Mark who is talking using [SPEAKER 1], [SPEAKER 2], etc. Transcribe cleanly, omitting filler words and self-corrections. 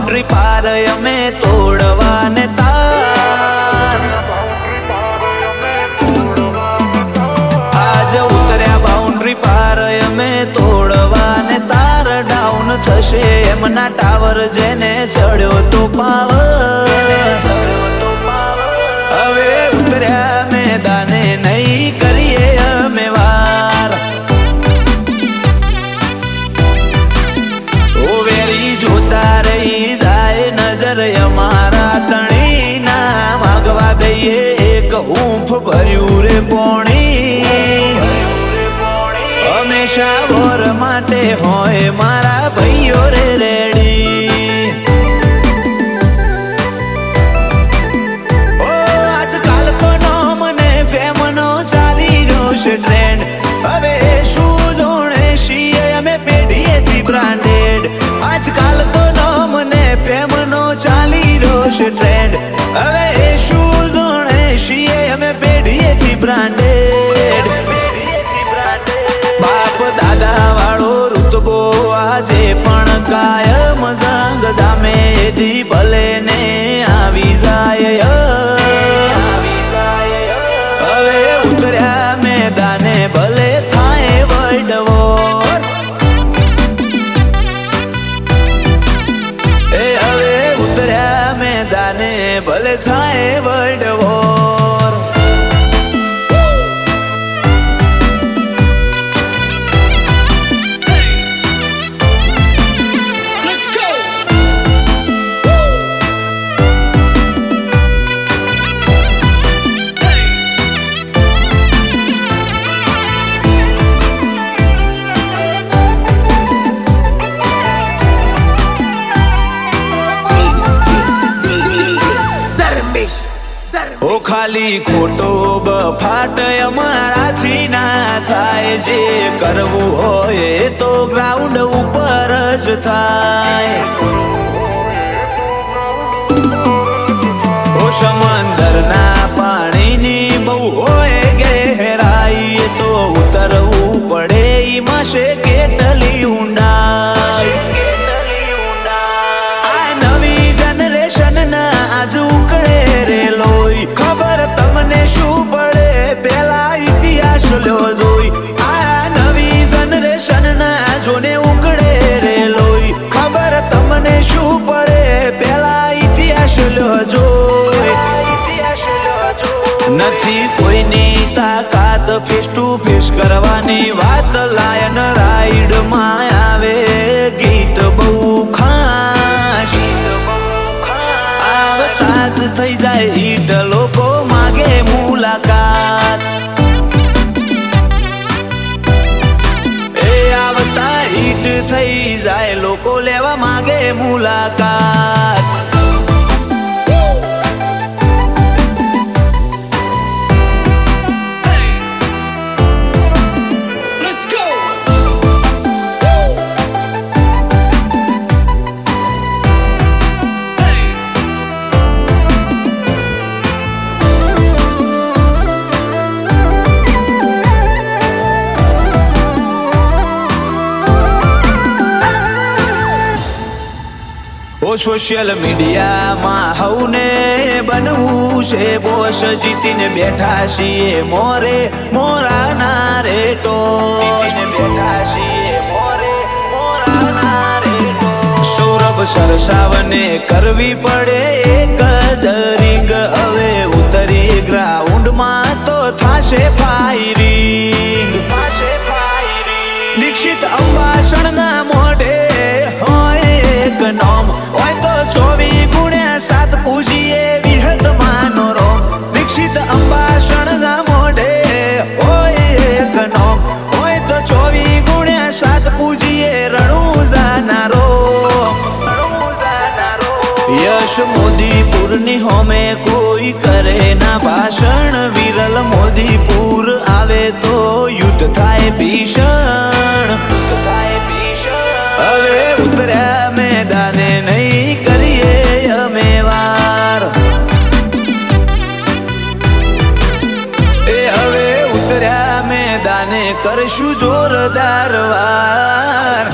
[SPEAKER 1] boundary પાર અમે તોડવાને તાર આજ ઉતર્યા બાઉન્ડ્રી પાર અમે તોડવાને તાર ડાઉન થશે એમના ટાવર જેને ચડ્યો તો પાવર હવે ઉતર્યા મેદાને નહીં કરીએ અમે વાર ઓ વેરી જોતા રહી જાય નજર અમારા તણી ના માગવા દઈએ એક ઊંફ ભર્યું રે પોણી હંમેશા વોર માટે હોય મારા ભાઈઓ રે રેડી ટ્રેન્ડ હવે શું જોણે છીએ અમે પેઢીએથી બ્રાન્ડેડ આજકાલ તો નામ ને પ્રેમનો ચાલી રહ્યો છે ટ્રેન્ડ હવે શું જોણે છીએ અમે પેઢીએથી બ્રાન્ડેડ બાપ દાદા વાળો ઋતબો આજે પણ કાયમ જંગ જામે દી ભલે ને આવી જાય હવે ઉતર્યા મેદાને ભલે થાય વર્લ્ડ વોર એ હવે ઉતર્યા મેદાને ભલે થાય વર્લ્ડ વોર ઓ ખાલી ખોટો બફાટ અમારાથી ના થાય જે કરવું હોય એ તો ગ્રાઉન્ડ ઉપર જ થાય ઓ સમંદરના પાણીની બહુ હોય ગહેરાઈ તો ઉતરવું પડે ઈમાં છે કેટલી ઊંડાઈ આ નવી જનરેશન ના આજ ઉકળે રે લોહી ખબર તમને શું પડે પેલા ઇતિહાસ લ્યો જોઈ આ નવી જનરેશન ના જોને ઉકળે રે લોહી ખબર તમને શું પડે પેલા ઇતિહાસ લ્યો જોઈ નથી કોઈની તાકાત ફેસ ટુ ફેસ કરવાની વાત લાયન રાઈડ માં આવે ગીત બહુ ખાસ આવતા જ થઈ જાય હિટ લોકો માગે મુલાકાત એ આવતા હિટ થઈ જાય લોકો લેવા માગે મુલાકાત ઓ સોશિયલ મીડિયામાં હવને બનવું છે બોસ જીતીને બેઠા છીએ મોરે મોરાના રેટો બેઠા છીએ મોરે મોરાના રેટો સૌરભ સરસાવને કરવી પડે એક જ રીંગ હવે ઉતરી ગ્રાઉન્ડમાં તો થાશે ફાયરિંગ દીક્ષિત અંબાસણના મોઢે હોય એક નોમ હોય તો 24x7 પૂજીએ વિહતમાનો રોમ દીક્ષિત અંબાસણના મોઢે હોય એક નોમ હોય તો 24x7 પૂજીએ રણુજાના રોમ યશ મોદીપુરની હોમે કોઈ કરે ના ભાષણ વિરલ મોદીપુર આવે તો યુદ્ધ થાય ભીષણ હવે ઉતર્યા મેદાને નહીં કરીએ અમે વાર એ હવે ઉતર્યા મેદાને કરશું જોરદાર વાર